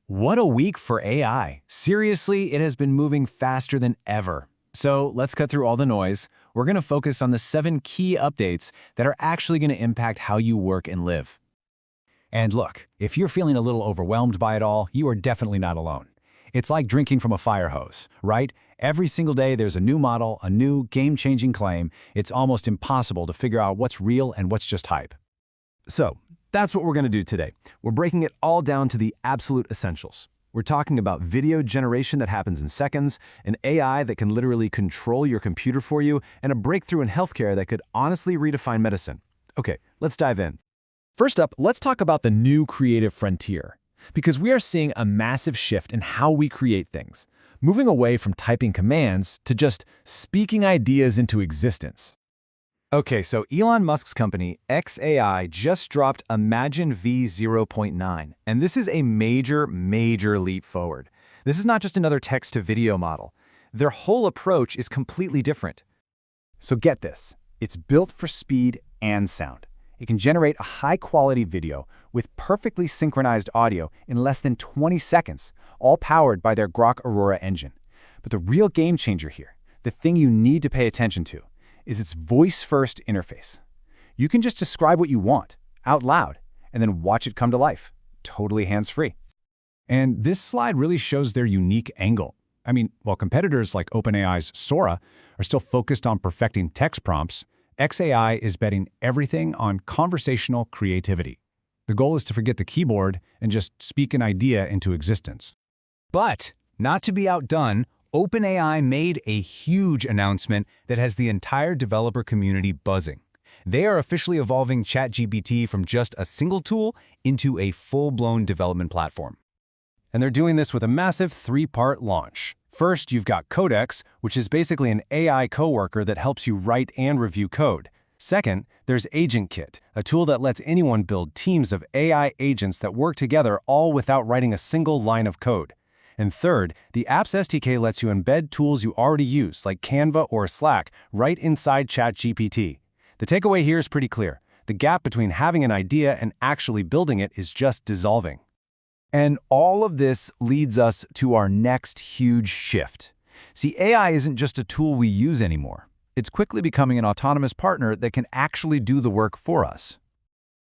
What a week for AI. Seriously, it has been moving faster than ever. So let's cut through all the noise. We're going to focus on the 7 key updates that are actually going to impact how you work and live. And look, if you're feeling a little overwhelmed by it all, you are definitely not alone. It's like drinking from a fire hose, right? Every single day there's a new model, a new game-changing claim. It's almost impossible to figure out what's real and what's just hype. So, that's what we're going to do today. We're breaking it all down to the absolute essentials. We're talking about video generation that happens in seconds, an AI that can literally control your computer for you, and a breakthrough in healthcare that could honestly redefine medicine. Okay, let's dive in. First up, let's talk about the new creative frontier. Because we are seeing a massive shift in how we create things, moving away from typing commands to just speaking ideas into existence. Okay, so Elon Musk's company, xAI, just dropped Imagine V0.9, and this is a major leap forward. This is not just another text-to-video model. Their whole approach is completely different. So get this, it's built for speed and sound. It can generate a high-quality video with perfectly synchronized audio in less than 20 seconds, all powered by their Grok Aurora engine. But the real game changer here, the thing you need to pay attention to, is its voice-first interface. You can just describe what you want, out loud, and then watch it come to life, totally hands-free. And this slide really shows their unique angle. I mean, while competitors like OpenAI's Sora are still focused on perfecting text prompts, xAI is betting everything on conversational creativity. The goal is to forget the keyboard and just speak an idea into existence. But, not to be outdone, OpenAI made a huge announcement that has the entire developer community buzzing. They are officially evolving ChatGPT from just a single tool into a full-blown development platform. And they're doing this with a massive 3-part launch. First, you've got Codex, which is basically an AI coworker that helps you write and review code. Second, there's Agent Kit, a tool that lets anyone build teams of AI agents that work together all without writing a single line of code. And third, the Apps SDK lets you embed tools you already use, like Canva or Slack, right inside ChatGPT. The takeaway here is pretty clear. The gap between having an idea and actually building it is just dissolving. And all of this leads us to our next huge shift. See, AI isn't just a tool we use anymore. It's quickly becoming an autonomous partner that can actually do the work for us.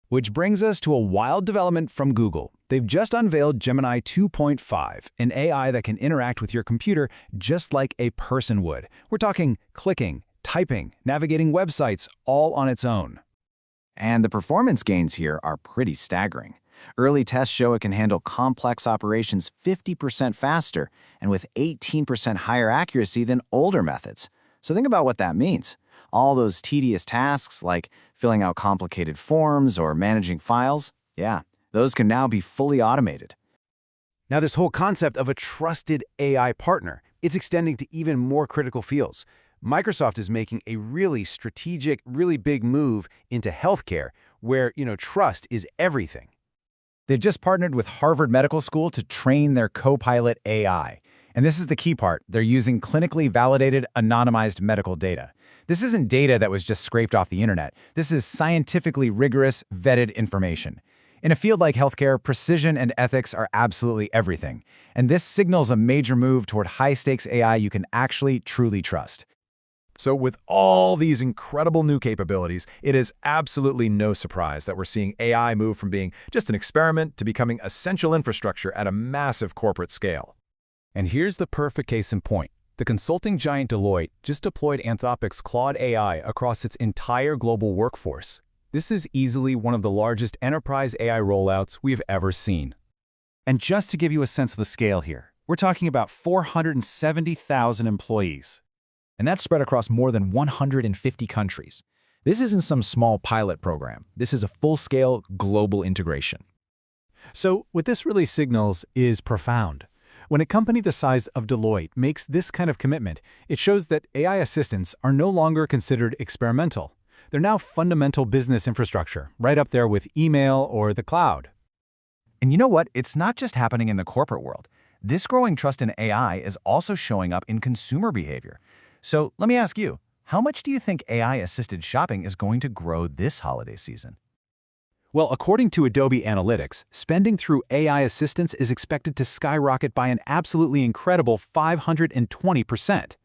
Which brings us to a wild development from Google. They've just unveiled Gemini 2.5, an AI that can interact with your computer just like a person would. We're talking clicking, typing, navigating websites, all on its own. And the performance gains here are pretty staggering. Early tests show it can handle complex operations 50% faster and with 18% higher accuracy than older methods. So think about what that means. All those tedious tasks like filling out complicated forms or managing files, those can now be fully automated. Now, this whole concept of a trusted AI partner, it's extending to even more critical fields. Microsoft is making a really strategic, really big move into healthcare where, trust is everything. They've just partnered with Harvard Medical School to train their Copilot AI. And this is the key part. They're using clinically validated, anonymized medical data. This isn't data that was just scraped off the internet. This is scientifically rigorous, vetted information. In a field like healthcare, precision and ethics are absolutely everything. And this signals a major move toward high-stakes AI you can actually, truly trust. So with all these incredible new capabilities, it is absolutely no surprise that we're seeing AI move from being just an experiment to becoming essential infrastructure at a massive corporate scale. And here's the perfect case in point. The consulting giant Deloitte just deployed Anthropic's Claude AI across its entire global workforce. This is easily one of the largest enterprise AI rollouts we've ever seen. And just to give you a sense of the scale here, we're talking about 470,000 employees. And that's spread across more than 150 countries. This isn't some small pilot program. This is a full-scale global integration. So what this really signals is profound. When a company the size of Deloitte makes this kind of commitment, it shows that AI assistants are no longer considered experimental. They're now fundamental business infrastructure, right up there with email or the cloud. And you know what? It's not just happening in the corporate world. This growing trust in AI is also showing up in consumer behavior. So let me ask you, how much do you think AI-assisted shopping is going to grow this holiday season? Well, according to Adobe Analytics, spending through AI assistants is expected to skyrocket by an absolutely incredible 520%.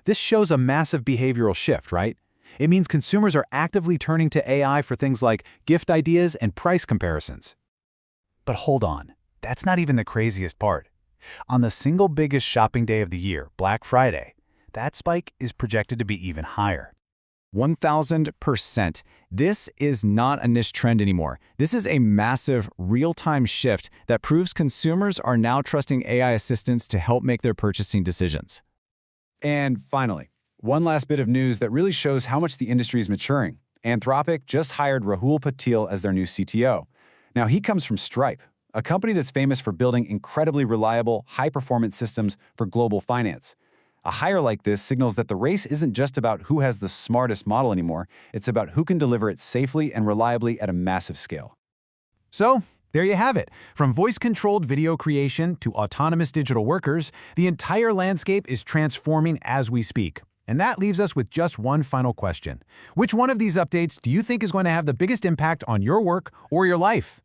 This shows a massive behavioral shift, right? It means consumers are actively turning to AI for things like gift ideas and price comparisons. But hold on, that's not even the craziest part. On the single biggest shopping day of the year, Black Friday, that spike is projected to be even higher. 1,000%. This is not a niche trend anymore. This is a massive, real-time shift that proves consumers are now trusting AI assistants to help make their purchasing decisions. And finally, one last bit of news that really shows how much the industry is maturing. Anthropic just hired Rahul Patil as their new CTO. Now, he comes from Stripe, a company that's famous for building incredibly reliable, high-performance systems for global finance. A hire like this signals that the race isn't just about who has the smartest model anymore, it's about who can deliver it safely and reliably at a massive scale. So, there you have it. From voice-controlled video creation to autonomous digital workers, the entire landscape is transforming as we speak. And that leaves us with just one final question. Which one of these updates do you think is going to have the biggest impact on your work or your life?